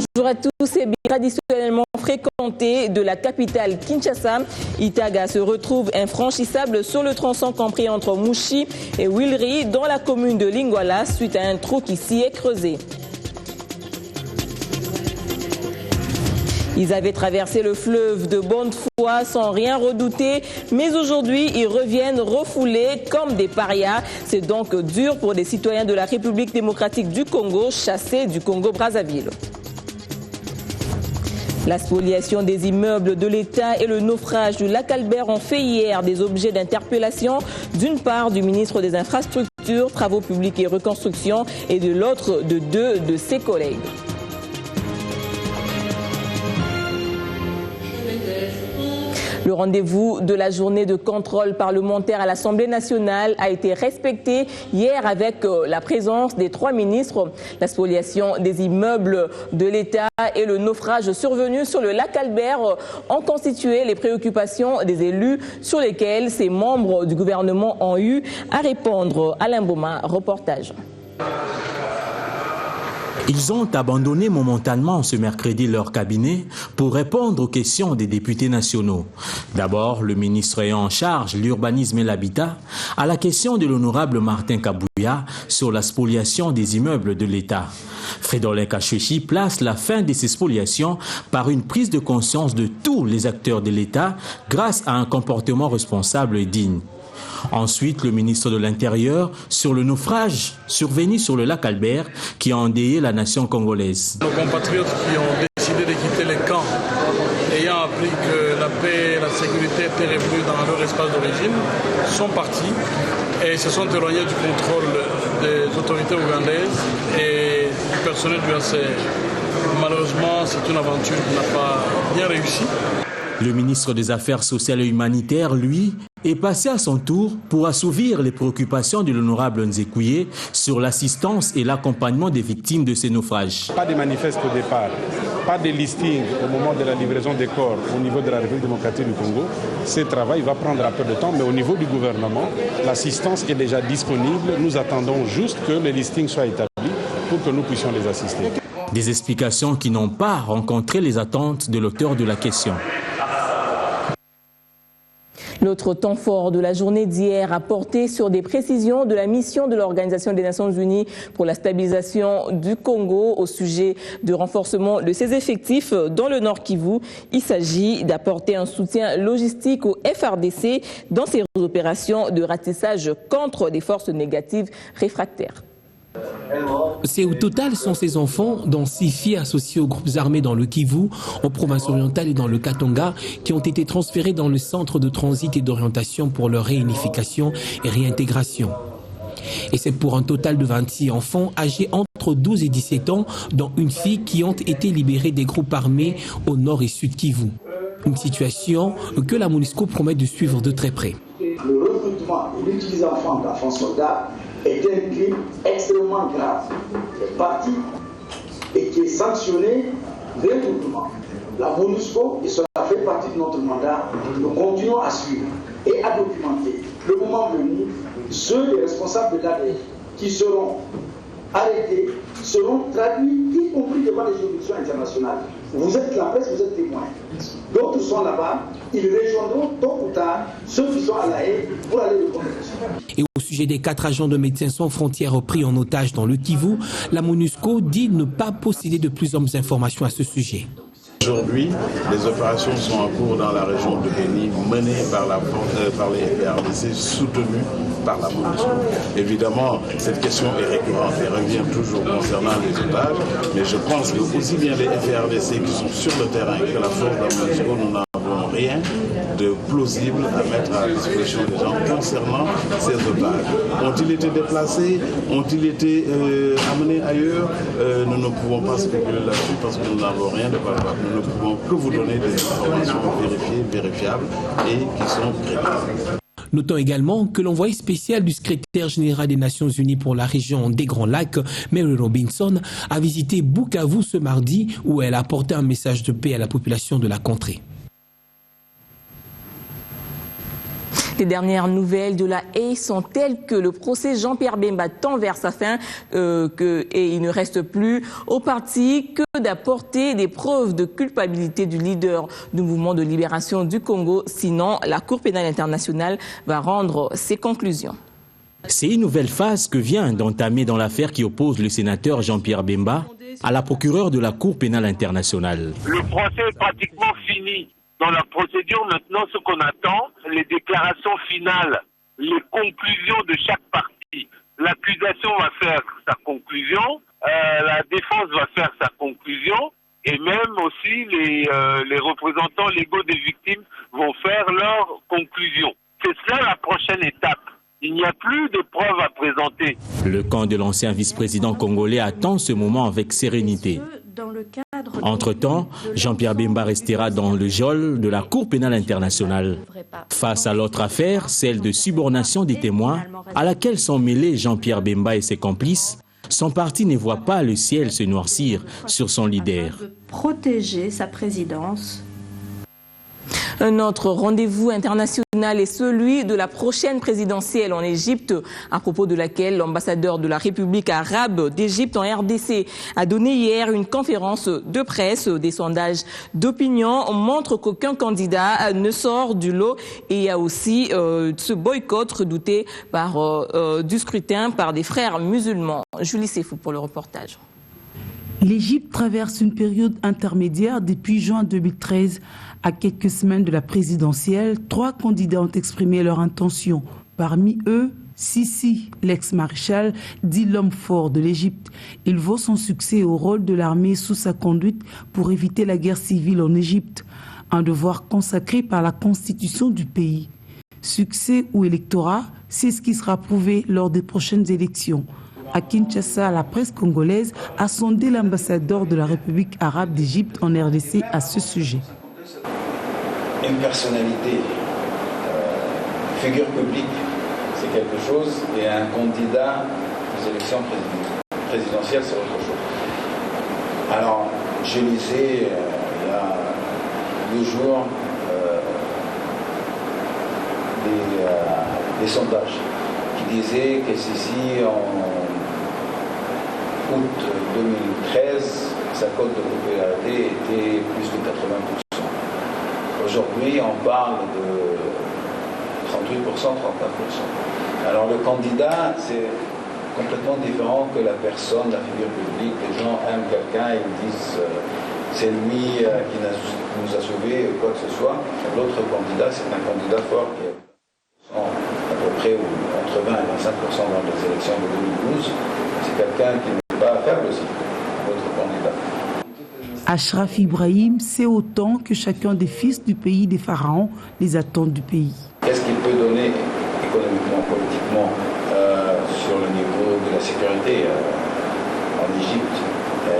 Bonjour à tous et bien traditionnellement fréquenté de la capitale Kinshasa, Itaga se retrouve infranchissable sur le tronçon compris entre Mouchi et Wilri dans la commune de Lingwala suite à un trou qui s'y est creusé. Ils avaient traversé le fleuve de bonne foi sans rien redouter, mais aujourd'hui ils reviennent refoulés comme des parias. C'est donc dur pour des citoyens de la République démocratique du Congo chassés du Congo-Brazzaville. La spoliation des immeubles de l'État et le naufrage du lac Albert ont fait hier des objets d'interpellation, d'une part du ministre des Infrastructures, Travaux publics et Reconstruction et de l'autre de deux de ses collègues. Le rendez-vous de la journée de contrôle parlementaire à l'Assemblée nationale a été respecté hier avec la présence des 3 ministres. La spoliation des immeubles de l'État et le naufrage survenu sur le lac Albert ont constitué les préoccupations des élus sur lesquelles ces membres du gouvernement ont eu à répondre. Alain Boma, reportage. Ils ont abandonné momentanément ce mercredi leur cabinet pour répondre aux questions des députés nationaux. D'abord, le ministre ayant en charge l'urbanisme et l'habitat à la question de l'honorable Martin Kabouya sur la spoliation des immeubles de l'État. Frédolin Kachwechi place la fin de ces spoliations par une prise de conscience de tous les acteurs de l'État grâce à un comportement responsable et digne. Ensuite, le ministre de l'Intérieur sur le naufrage survenu sur le lac Albert qui a endeuillé la nation congolaise. Nos compatriotes qui ont décidé de quitter les camps, ayant appris que la paix et la sécurité étaient revenues dans leur espace d'origine, sont partis et se sont éloignés du contrôle des autorités ougandaises et du personnel du HCR. Malheureusement, c'est une aventure qui n'a pas bien réussi. Le ministre des Affaires sociales et humanitaires, lui, est passé à son tour pour assouvir les préoccupations de l'honorable Nzekouye sur l'assistance et l'accompagnement des victimes de ces naufrages. Pas de manifeste au départ, pas de listing au moment de la livraison des corps au niveau de la République démocratique du Congo. Ce travail va prendre un peu de temps, mais au niveau du gouvernement, l'assistance est déjà disponible. Nous attendons juste que le listing soit établi pour que nous puissions les assister. Des explications qui n'ont pas rencontré les attentes de l'auteur de la question. L'autre temps fort de la journée d'hier a porté sur des précisions de la mission de l'Organisation des Nations Unies pour la stabilisation du Congo au sujet du renforcement de ses effectifs dans le Nord Kivu. Il s'agit d'apporter un soutien logistique au FARDC dans ses opérations de ratissage contre des forces négatives réfractaires. C'est au total 116 enfants, dont 6 filles associées aux groupes armés dans le Kivu, en province orientale et dans le Katanga, qui ont été transférés dans le centre de transit et d'orientation pour leur réunification et réintégration. Et c'est pour un total de 26 enfants âgés entre 12 et 17 ans, dont une fille, qui ont été libérés des groupes armés au nord et sud Kivu. Une situation que la MONUSCO promet de suivre de très près. Le recrutement et l'utilisation d'enfants soldats est un crime extrêmement grave, qui est parti et qui est sanctionné régulièrement. La MONUSCO, et cela fait partie de notre mandat, nous continuons à suivre et à documenter. Le moment venu, ceux des responsables de l'ADF qui seront arrêtés seront traduits, y compris devant les juridictions internationales. Vous êtes la presse, vous êtes témoins. D'autres sont là-bas, ils rejoindront tôt ou tard ceux qui sont à La Haye pour aller le commettre. Et au sujet des 4 agents de Médecins sans frontières pris en otage dans le Kivu, la MONUSCO dit ne pas posséder de plus amples informations à ce sujet. Aujourd'hui, les opérations sont en cours dans la région de Beni, menées par les FARDC, soutenues par la MONUSCO. Évidemment, cette question est récurrente et revient toujours concernant les otages, mais je pense que aussi bien les FARDC qui sont sur le terrain que la force de la MONUSCO, nous n'avons rien de plausible à mettre à la disposition des gens concernant ces otages. Ont-ils été déplacés? Ont-ils été amenés ailleurs? Nous ne pouvons pas spéculer là-dessus parce que nous n'avons rien de palpable. Nous ne pouvons que vous donner des informations vérifiées, vérifiables et qui sont crédibles. Notons également que l'envoyé spécial du secrétaire général des Nations Unies pour la région des Grands Lacs, Mary Robinson, a visité Bukavu ce mardi où elle a apporté un message de paix à la population de la contrée. Les dernières nouvelles de la haie sont telles que le procès Jean-Pierre Bemba tend vers sa fin et il ne reste plus au parti que d'apporter des preuves de culpabilité du leader du mouvement de libération du Congo. Sinon, la Cour pénale internationale va rendre ses conclusions. C'est une nouvelle phase que vient d'entamer dans l'affaire qui oppose le sénateur Jean-Pierre Bemba à la procureure de la Cour pénale internationale. Le procès est pratiquement fini. Dans la procédure, maintenant, ce qu'on attend, les déclarations finales, les conclusions de chaque partie. L'accusation va faire sa conclusion, la défense va faire sa conclusion, et même aussi les représentants légaux des victimes vont faire leur conclusion. C'est cela la prochaine étape. Il n'y a plus de preuves à présenter. Le camp de l'ancien vice-président congolais attend ce moment avec sérénité. Entre-temps, Jean-Pierre Bemba restera dans le geôle de la Cour pénale internationale. Face à l'autre affaire, celle de subornation des témoins, à laquelle sont mêlés Jean-Pierre Bemba et ses complices, son parti ne voit pas le ciel se noircir sur son leader. Protéger sa présidence. Un autre rendez-vous international est celui de la prochaine présidentielle en Égypte, à propos de laquelle l'ambassadeur de la République arabe d'Égypte en RDC a donné hier une conférence de presse. Des sondages d'opinion montrent qu'aucun candidat ne sort du lot et il y a aussi ce boycott redouté du scrutin par des frères musulmans. Julie Sefou pour le reportage. L'Égypte traverse une période intermédiaire depuis juin 2013. À quelques semaines de la présidentielle, 3 candidats ont exprimé leur intention. Parmi eux, Sisi, l'ex-maréchal, dit l'homme fort de l'Égypte. Il vaut son succès au rôle de l'armée sous sa conduite pour éviter la guerre civile en Égypte, un devoir consacré par la constitution du pays. Succès ou électorat, c'est ce qui sera prouvé lors des prochaines élections. À Kinshasa, la presse congolaise a sondé l'ambassadeur de la République arabe d'Égypte en RDC à ce sujet. Une personnalité, figure publique, c'est quelque chose, et un candidat aux élections présidentielles, c'est autre chose. Alors, je lisais il y a 2 jours des sondages qui disaient que ceci, en août 2013, sa cote de popularité était plus de 80%. Aujourd'hui, on parle de 38%, 39%. Alors le candidat, c'est complètement différent que la personne, la figure publique. Les gens aiment quelqu'un et ils disent c'est lui qui nous a sauvés, quoi que ce soit. L'autre candidat, c'est un candidat fort qui est à peu près entre 20 et 25% dans les élections de 2012. C'est quelqu'un qui n'est pas faible aussi, l'autre candidat. Ashraf Ibrahim sait autant que chacun des fils du pays des pharaons les attentes du pays. Qu'est-ce qu'il peut donner économiquement, politiquement, sur le niveau de la sécurité en Égypte,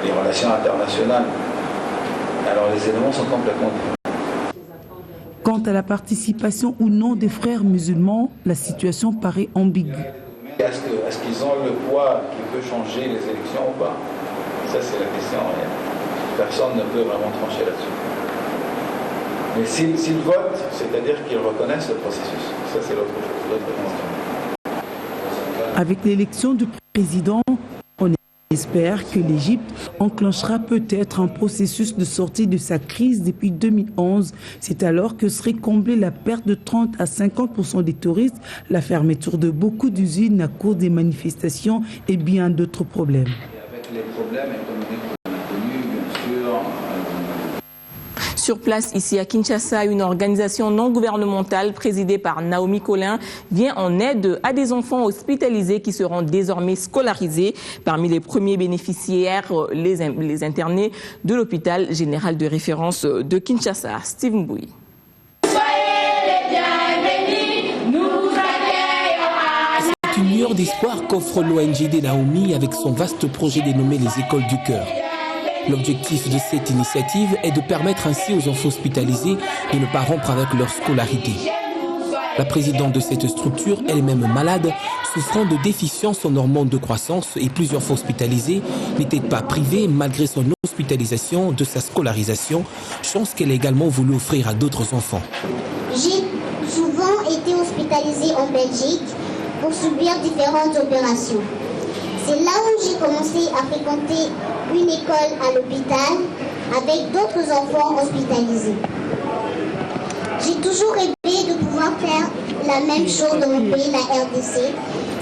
les relations internationales? Alors les éléments sont complètement différents. Quant à la participation ou non des frères musulmans, la situation paraît ambiguë. Est-ce qu'ils ont le poids qui peut changer les élections ou pas? Ça, c'est la question. Personne ne peut vraiment trancher là-dessus. Mais s'ils votent, c'est-à-dire qu'ils reconnaissent le processus. Ça, c'est l'autre question. Avec l'élection du président, on espère que l'Égypte enclenchera peut-être un processus de sortie de sa crise depuis 2011. C'est alors que serait comblée la perte de 30 à 50% des touristes, la fermeture de beaucoup d'usines à cause des manifestations et bien d'autres problèmes. Avec les problèmes économiques qu'on a connus, bien sûr. Sur place, ici à Kinshasa, une organisation non gouvernementale présidée par Naomi Collin vient en aide à des enfants hospitalisés qui seront désormais scolarisés. Parmi les premiers bénéficiaires, les internés de l'hôpital général de référence de Kinshasa. Steve Mbouy. C'est une lueur d'espoir qu'offre l'ONG Naomi avec son vaste projet dénommé les écoles du cœur. L'objectif de cette initiative est de permettre ainsi aux enfants hospitalisés de ne pas rompre avec leur scolarité. La présidente de cette structure, elle-même malade, souffrant de déficience en hormones de croissance et plusieurs fois hospitalisée, n'était pas privée, malgré son hospitalisation, de sa scolarisation, chance qu'elle a également voulu offrir à d'autres enfants. J'ai souvent été hospitalisée hospitalisée en Belgique pour subir différentes opérations. C'est là où j'ai commencé à fréquenter une école à l'hôpital avec d'autres enfants hospitalisés. J'ai toujours rêvé de pouvoir faire la même chose dans mon pays, la RDC,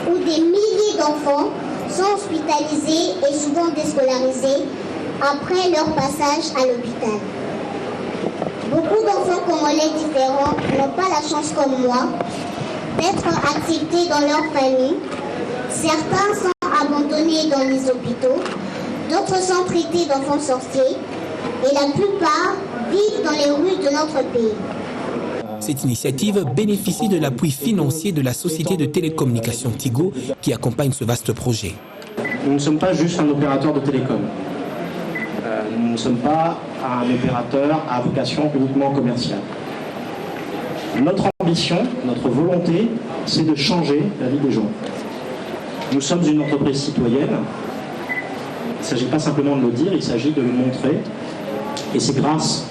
où des milliers d'enfants sont hospitalisés et souvent déscolarisés après leur passage à l'hôpital. Beaucoup d'enfants congolais différents n'ont pas la chance comme moi d'être acceptés dans leur famille. Certains sont abandonnés dans les hôpitaux, d'autres sont traités d'enfants sorciers et la plupart vivent dans les rues de notre pays. Cette initiative bénéficie de l'appui financier de la société de télécommunications Tigo qui accompagne ce vaste projet. Nous ne sommes pas juste un opérateur de télécom. Nous ne sommes pas un opérateur à vocation uniquement commerciale. Notre ambition, notre volonté, c'est de changer la vie des gens. Nous sommes une entreprise citoyenne. Il ne s'agit pas simplement de le dire, il s'agit de le montrer. Et c'est grâce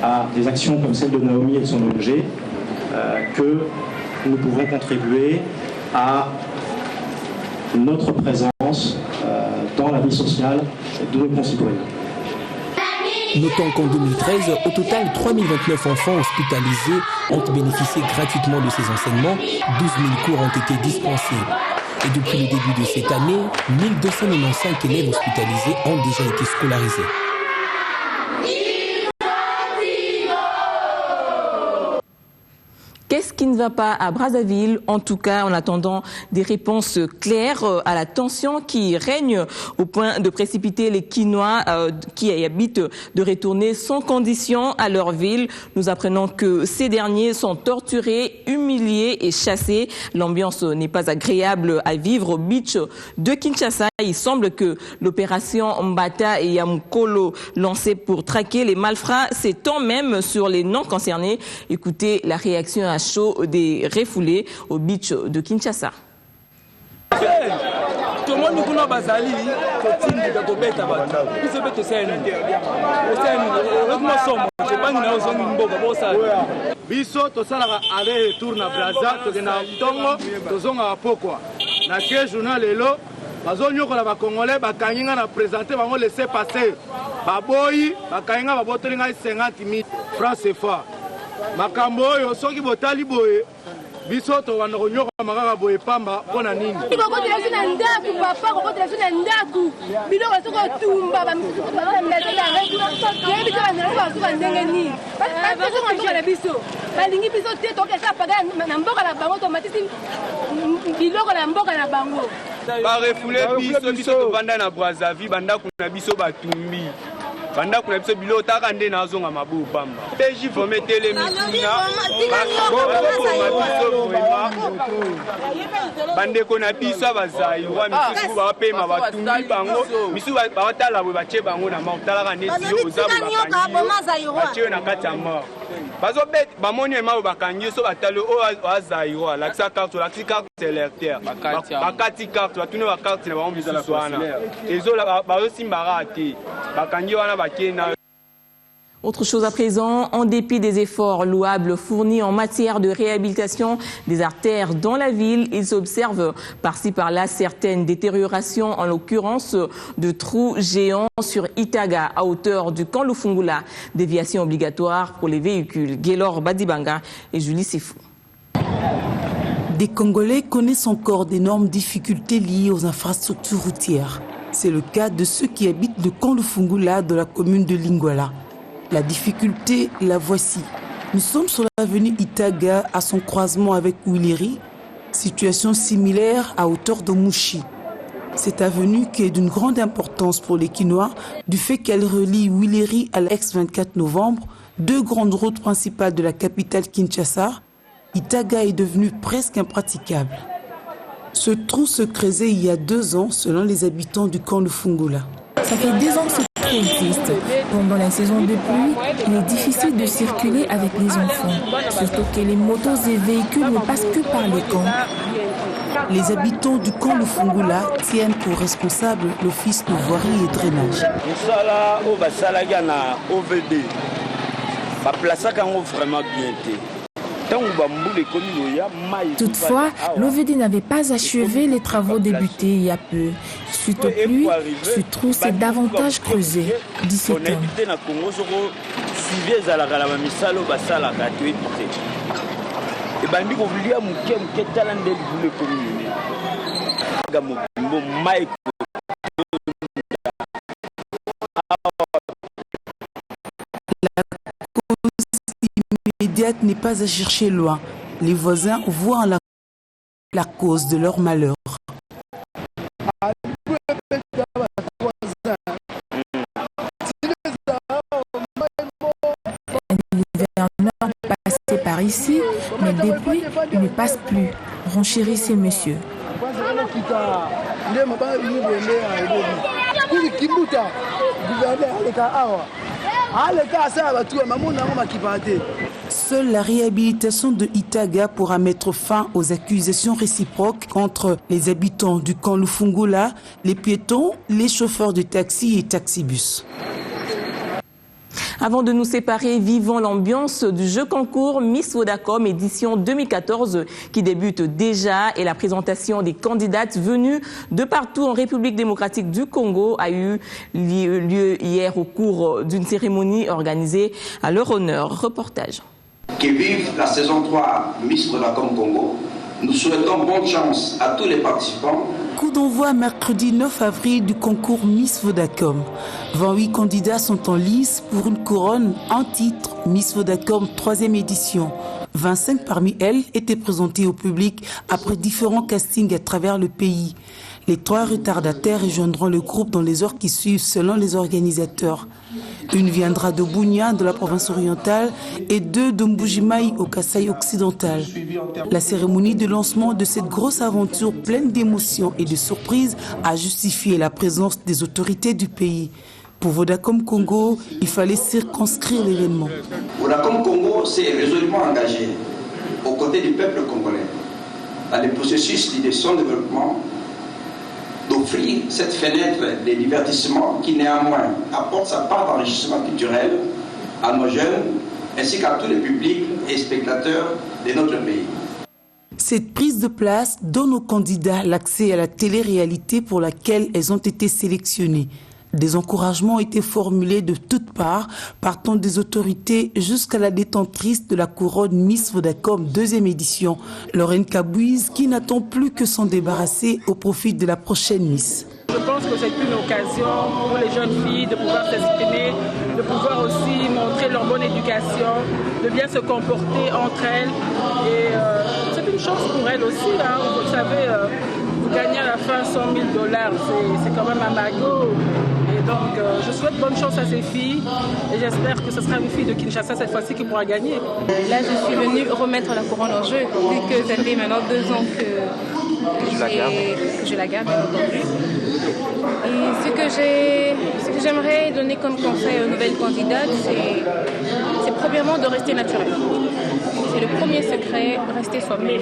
à des actions comme celle de Naomi et de son ONG que nous pouvons contribuer à notre présence dans la vie sociale de nos concitoyens. Notons qu'en 2013, au total, 3029 enfants hospitalisés ont bénéficié gratuitement de ces enseignements. 12 000 cours ont été dispensés. Et depuis le début de cette année, 1295 élèves hospitalisés ont déjà été scolarisés. Qu'est-ce qui ne va pas à Brazzaville? En tout cas, en attendant des réponses claires à la tension qui règne au point de précipiter les Kinois qui y habitent de retourner sans condition à leur ville. Nous apprenons que ces derniers sont torturés, humiliés et chassés. L'ambiance n'est pas agréable à vivre au beach de Kinshasa. Il semble que l'opération Mbata et Yamukolo lancée pour traquer les malfrats s'étend même sur les non concernés. Écoutez la réaction à chaud des refoulés au beach de Kinshasa. biso tosalaka aller retour na Brazza tokenda ntongo tozonga pokwa na ke journal lelo bazonyokola bakongolais bakangi nga na présenter bango laisser passer baboyi bakangi nga babotoli ngai 50 000 francs CFA makambo oyo soki botali boye biso tokanda konyoka makaka boye pamba mpona nini kokotela so na ndaku papa kokotela so na ndaku biloko soko otumba bamisusu yebi te banzala basuka ndenge nini basoko mboka na biso balingi biso te tokesa paga na mboka na bango tomatisi biloko na mboka na bango barefule biso tovanda na Brazzaville bandako na biso batumbi bandako na biso bilo taka nde nazonga mabu pamba peji vome tele mitina bandeko na biso abazai wa misusu bapema batumbi bango misusu batala bwe bache bango na mort talaka neti ozabu bache na kati ya mort bazobet bamoni ema bakangi so batalo o azairo alakisa carte alakisi carte électeur bakati carte batune ba carte na bango misusu wana ezola bazosimbara te bakangi wana bakena. Autre chose à présent, en dépit des efforts louables fournis en matière de réhabilitation des artères dans la ville, il s'observe par-ci par-là certaines détériorations, en l'occurrence de trous géants sur Itaga à hauteur du camp Lufungula. Déviation obligatoire pour les véhicules. Gaylor Badibanga et Julie Sifou. Des Congolais connaissent encore d'énormes difficultés liées aux infrastructures routières. C'est le cas de ceux qui habitent le camp Lufungula de la commune de Lingwala. La difficulté, la voici. Nous sommes sur l'avenue Itaga à son croisement avec Ouiliri, situation similaire à hauteur de Mouchi. Cette avenue qui est d'une grande importance pour les Kinois du fait qu'elle relie Ouiliri à l'ex-24 novembre, deux grandes routes principales de la capitale Kinshasa, Itaga est devenue presque impraticable. Ce trou se creusait il y a 2 ans selon les habitants du camp Lufungula. Ça fait 2 ans que ce trou existe. Pendant la saison de pluie, il est difficile de circuler avec les enfants. Surtout que les motos et véhicules ne passent que par les camps. Les habitants du camp Lufungula tiennent pour responsable l'office de voirie et drainage. Toutefois, l'OVD n'avait pas achevé les travaux débutés il y a peu. Suite aux pluies, ce trou s'est davantage creusé, dit cet homme. La cause immédiate n'est pas à chercher loin. Les voisins voient la cause de leur malheur. L'hiverneur passait par ici, mais depuis, il ne passe plus. Renchérissez, monsieur. Seule la réhabilitation de Itaga pourra mettre fin aux accusations réciproques entre les habitants du camp Lufungula, les piétons, les chauffeurs de taxi et taxibus. Avant de nous séparer, vivons l'ambiance du jeu concours Miss Vodacom édition 2014 qui débute déjà et la présentation des candidates venues de partout en République démocratique du Congo a eu lieu hier au cours d'une cérémonie organisée à leur honneur. Reportage. Que vive la saison 3 Miss Vodacom Congo. Nous souhaitons bonne chance à tous les participants. Coup d'envoi mercredi 9 avril du concours Miss Vodacom. 28 candidats sont en lice pour une couronne en titre Miss Vodacom 3e édition. 25 parmi elles étaient présentées au public après différents castings à travers le pays. Les 3 retardataires rejoindront le groupe dans les heures qui suivent selon les organisateurs. Une viendra de Bunia, de la province orientale, et 2 de Mbujimaï, au Kasaï occidental. La cérémonie de lancement de cette grosse aventure pleine d'émotions et de surprises a justifié la présence des autorités du pays. Pour Vodacom Congo, il fallait circonscrire l'événement. Vodacom Congo s'est résolument engagé aux côtés du peuple congolais dans le processus de son développement, d'offrir cette fenêtre de divertissement qui néanmoins apporte sa part d'enrichissement culturel à nos jeunes ainsi qu'à tous les publics et spectateurs de notre pays. Cette prise de place donne aux candidats l'accès à la télé-réalité pour laquelle elles ont été sélectionnées. Des encouragements ont été formulés de toutes parts, partant des autorités jusqu'à la détentrice de la couronne Miss Vodacom 2e édition, Lorraine Kabouiz, qui n'attend plus que s'en débarrasser au profit de la prochaine Miss. Je pense que c'est une occasion pour les jeunes filles de pouvoir s'exprimer, de pouvoir aussi montrer leur bonne éducation, de bien se comporter entre elles. Et c'est une chance pour elles aussi. Hein. Vous savez, vous gagnez à la fin 100 000 $, c'est quand même un magot. Donc, je souhaite bonne chance à ces filles et j'espère que ce sera une fille de Kinshasa cette fois-ci qui pourra gagner. Là, je suis venue remettre la couronne en jeu, vu que ça fait maintenant 2 ans que je la garde, bien entendu. Et ce que j'aimerais donner comme conseil aux nouvelles candidates, c'est premièrement de rester naturel. C'est le premier secret, rester soi-même.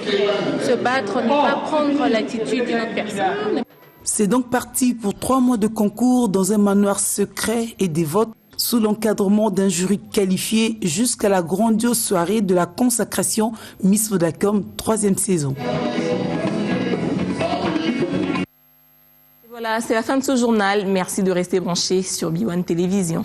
Se battre, ne pas prendre l'attitude d'une autre personne. C'est donc parti pour 3 mois de concours dans un manoir secret et des votes sous l'encadrement d'un jury qualifié jusqu'à la grandiose soirée de la consacration Miss Vodacom 3e saison. Voilà, c'est la fin de ce journal. Merci de rester branchés sur B1 Télévision.